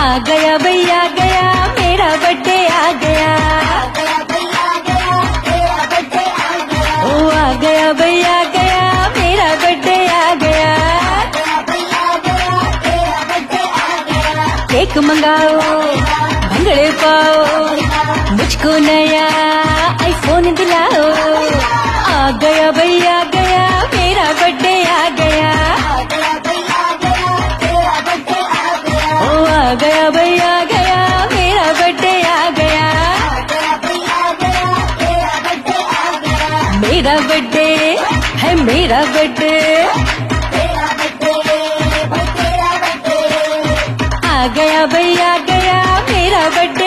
आ गया भैया गया मेरा बर्थडे आ गया। ओ आ गया भैया गया मेरा बर्थडे आ गया। केक मंगाओ भंगड़े पाओ मुझको नया आईफोन दिलाओ। आ गया भैया गया मेरा बर्थडे आ गया। ओ आ गया भैया गया मेरा बर्थडे आ गया। मेरा बर्थडे है मेरा बर्थडे। आ गया भैया गया मेरा बर्थडे।